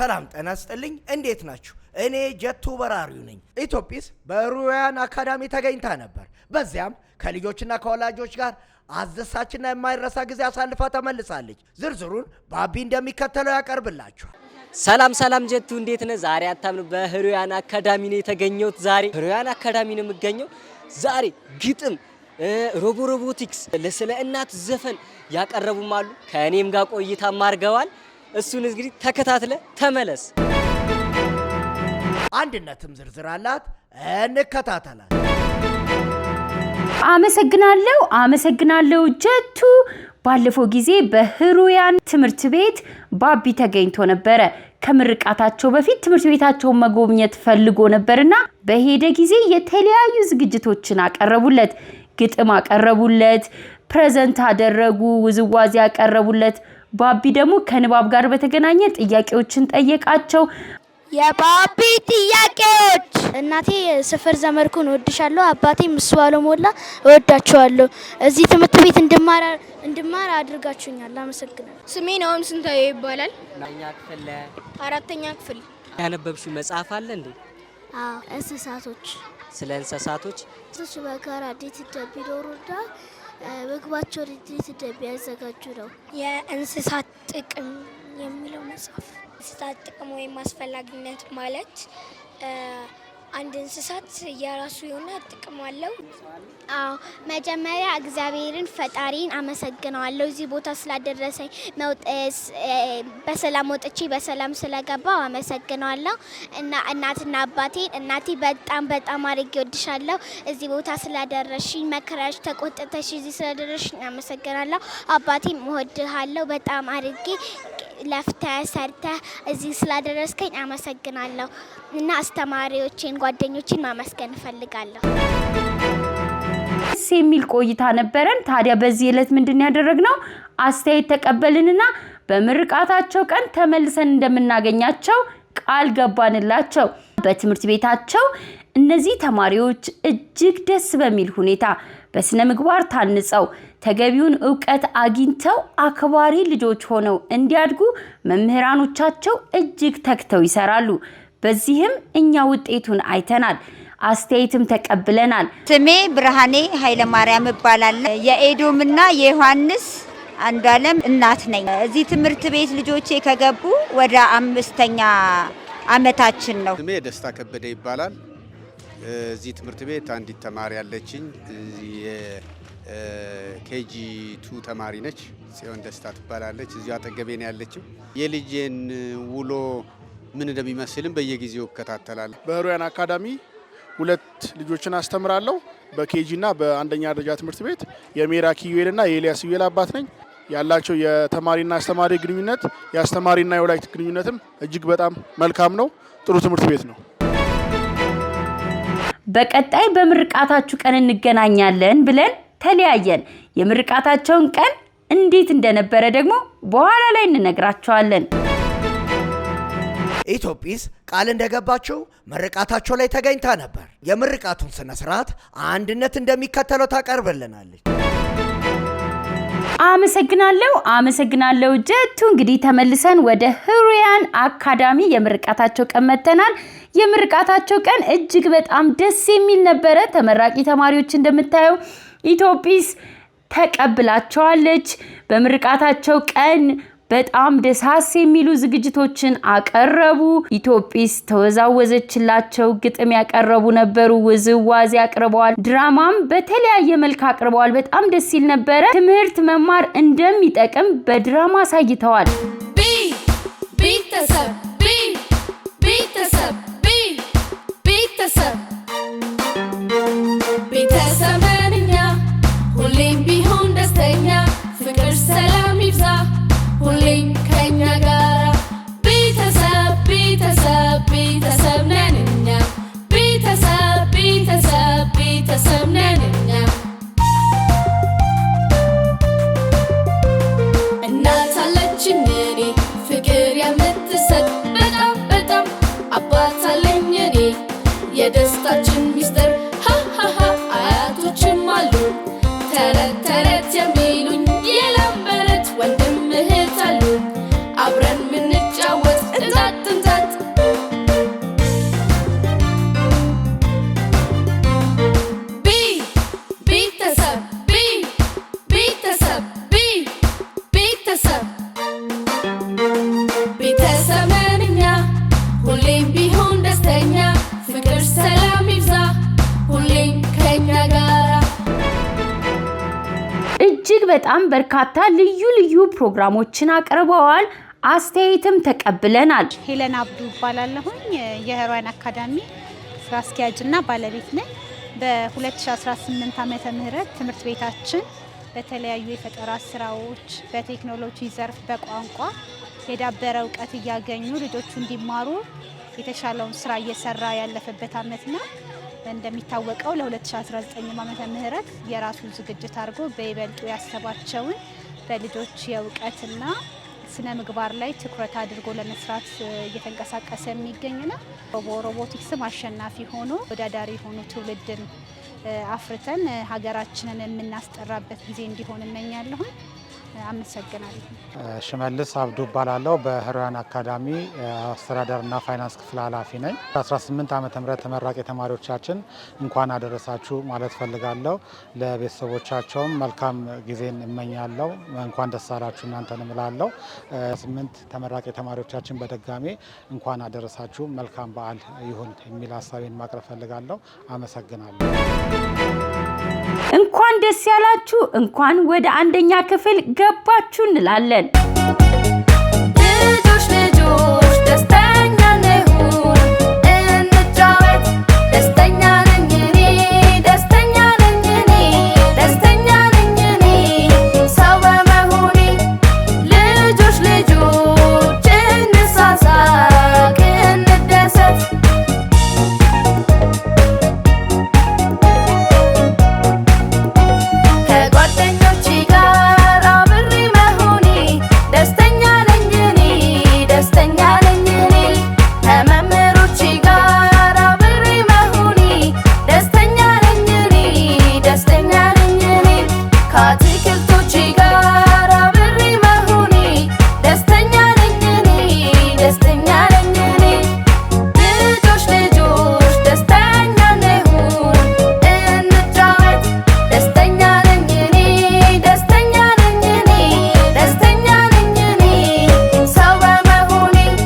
ሰላም ጤና ይስጥልኝ እንዴት ናችሁ እኔ ጀቱ በራሪው ነኝ ኢትዮጲስ በሩያን አካዳሚ ተገኝታ ነበር በዚያም ከልጆችና ከወላጆች ጋር አዘሳችና የማይረሳ ጊዜ አሳልፋ ተመልሳለች ዝርዝሩን ባቢ እንደሚከተለው ያቀርብላችኋል ሰላም ጀቱ እንዴት ነህ ዛሬ አታምን በሩያን አካዳሚ ነው የተገኘሁት ዛሬ ሩያን አካዳሚ ነው የምገኘው ዛሬ ግጥም ሮቦቲክስ ለስለ እናት ዘፈን ያቀርቡም አሉ ከእኔም ጋር ቆይታ ማርገዋል እሱን እንግዲህ ተከታትለ ተመለስ አንድነትም ዝርዝር አላት እንከታተላለን አመሰግናለሁ ጀቱ ባለፈው ጊዜ በሩያን ትምህርት ቤት ባቢ ተገኝቶ ነበር ከምርቃታቸው በፊት ትምህርት ቤታቸውን መጎብኘት ፈልጎ ነበርና በሄደ ጊዜ የተለያዩ ዝግጅቶችን አቀረቡለት ግጥም አቀረቡለት ፕሬዘንት አደረጉ ውዝዋዜ አቀረቡለት ባቢ ደግሞ ከንባብ ጋር በተገናኘ ጥያቄዎችን ጠየቃቸው የባቢ ጥያቄዎች እናቴ ሰፈር ዘመርኩን ወድሻለሁ አባቴ ምስዋለው ሞላ ወዳቸዋለሁ እዚህ ትምህርት ቤት እንድማር አድርጋችሁኛል አመሰግናለሁ ስሜ ነው ስንታየው ይባላል አራተኛ ክፍል ያነበብሽው መጽሐፍ አለ እንዴ አዎ እንስሳቶች ስለ እንስሳቶች በጋራ እንዴት እንደሚኖሩና ምግባቸውን እንዴት እንደሚያዘጋጁ ነው የእንስሳት ጥቅም የሚለው መጽሐፍ እንስሳት ጥቅም ወይም አስፈላጊነት ማለት አንድ እንስሳት የራሱ የሆነ ጥቅም አለው አዎ መጀመሪያ እግዚአብሔርን ፈጣሪን አመሰግናለሁ እዚህ ቦታ ስላደረሰኝ በሰላም ወጥቼ በሰላም ስለገባው አመሰግናለሁ እና እናትና አባቴን እናቴ በጣም አድርጌ ወድሻለሁ እዚህ ቦታ ስላደረሽኝ መከራሽ ተቆጥተሽ እዚህ ስላደረሽኝ አመሰግናለሁ አባቴም እወድሃለሁ በጣም አድርጌ ለፍተህ ሰርተህ እዚህ ስላደረስከኝ አመሰግናለሁ እና አስተማሪዎቼን ጓደኞቼን ማመስገን ፈልጋለሁ የሚል ቆይታ ነበረን ታዲያ በዚህ ዕለት ምንድን ያደረግነው አስተያየት ተቀበልንና በምርቃታቸው ቀን ተመልሰን እንደምናገኛቸው ቃል ገባንላቸው በትምህርት ቤታቸው እነዚህ ተማሪዎች እጅግ ደስ በሚል ሁኔታ በስነ ምግባር ታንጸው ተገቢውን ዕውቀት አግኝተው አክባሪ ልጆች ሆነው እንዲያድጉ መምህራኖቻቸው እጅግ ተክተው ይሰራሉ በዚህም እኛ ውጤቱን አይተናል አስተያየትም ተቀብለናል ስሜ ብርሃኔ ኃይለ ማርያም እባላለሁ የኤዶምና የዮሐንስ አንዱ ዓለም እናት ነኝ እዚህ ትምህርት ቤት ልጆቼ ከገቡ ወደ 5ኛ አመታችን ነው ስሜ ደስታ ከበደ ይባላል እዚህ ትምህርት ቤት አንዲት ተማሪ ያለችኝ ኬጂ 2 ተማሪ ነች ጽዮን ደስታ ትባላለች እዚህ አጠገቤ ነው ያለችው የልጄን ውሎ ምን እንደሚመስልም በየጊዜው እከታተላለሁ በሩያን አካዳሚ 2 ልጆችን አስተምራለሁ በኬጂና በአንደኛ ደረጃ ትምህርት ቤት የሜራኪ ዩኤልና የኤልያስ ዩኤል አባት ነኝ ያላቸው የተማሪና አስተማሪ ግንኙነት ያስተማሪና የወላጅ ግንኙነትም እጅግ በጣም መልካም ነው ጥሩ ትምህርት ቤት ነው በቀጣይ በምርቃታችሁ ቀን እንገናኛለን ብለን ተለያየን የምርቃታቸውን ቀን እንዴት እንደነበረ ደግሞ በኋላ ላይ እንነግራችኋለን ኢትዮጲስ ቃል እንደገባቸው ምርቃታቸው ላይ ተገኝታ ነበር የምርቃቱን ስነ ስርዓት አንድነት እንደሚከተለው ታቀርብልናለች አመሰግናለሁ ጀቱ እንግዲህ ተመልሰን ወደ ሩያን አካዳሚ የምርቃታቸው ቀን መተናል የምርቃታቸው ቀን እጅግ በጣም ደስ የሚል ነበር ተመራቂ ተማሪዎች እንደምታዩ ኢትዮጲስ ተቀብላቸዋለች በምርቃታቸው ቀን በጣም ደሳስ የሚሉ ዝግጅቶችን አቀረቡ ኢትዮጲስ ተወዛወዘችላቸው ግጥም ያቀረቡ ነበሩ ውዝዋዜ አቅርበዋል ድራማም በተለያየ መልኩ አቅርበዋል በጣም ደስ ይል ነበር ትምህርት መማር እንደሚጠቅም በድራማ አሳይተዋል ቤተሰብኛ ሁሌም ቢሆን ደስተኛ ፍቅር ሰላም ይብዛ ሁሌም ከኛ ጋራ ቤተሰብ ነን እኛ ቤተሰብ ነን እኛ እናት አለችኝ እኔ ፍቅር የምትሰጥ በጣም በርካታ ልዩ ልዩ ፕሮግራሞችን አቅርበዋል። አስተያየትም ተቀብለናል። ሄለን አብዱ እባላለሁኝ የህሩያን አካዳሚ ስራ አስኪያጅና ባለቤት ነኝ። በ2018 ዓመተ ምህረት ትምህርት ቤታችን በተለያዩ የፈጠራ ስራዎች በቴክኖሎጂ ዘርፍ በቋንቋ የዳበረ እውቀት እያገኙ ልጆቹ እንዲማሩ የተሻለውን ስራ እየሰራ ያለፈበት አመት ነው። እንደሚታወቀው ለ2019 ዓመተ ምህረት የራሱ ዝግጅት አድርጎ በይበልጡ ያሰባቸውን በልጆች የእውቀትና ስነ ምግባር ላይ ትኩረት አድርጎ ለመስራት እየተንቀሳቀሰ የሚገኝ ነው። በሮቦቲክስም አሸናፊ ሆኖ ተወዳዳሪ ሆኖ ትውልድን አፍርተን ሀገራችንን የምናስጠራበት ጊዜ እንዲሆን እመኛለሁ። አመሰግናለሁ። ሽመልስ አብዱ እባላለሁ በህሩያን አካዳሚ አስተዳደርና ፋይናንስ ክፍል ኃላፊ ነኝ። 18 ዓመተ ምህረት ተመራቂ ተማሪዎቻችን እንኳን አደረሳችሁ ማለት ፈልጋለሁ። ለቤተሰቦቻቸውም መልካም ጊዜን እመኛለሁ። እንኳን ደስ አላችሁ እናንተን እላለሁ። 8 ተመራቂ ተማሪዎቻችን በድጋሜ እንኳን አደረሳችሁ መልካም በዓል ይሁን የሚል ሀሳቤን ማቅረብ ፈልጋለሁ። አመሰግናለሁ። እንኳን ደስ ያላችሁ፣ እንኳን ወደ አንደኛ ክፍል ገባችሁ እንላለን። ልጆች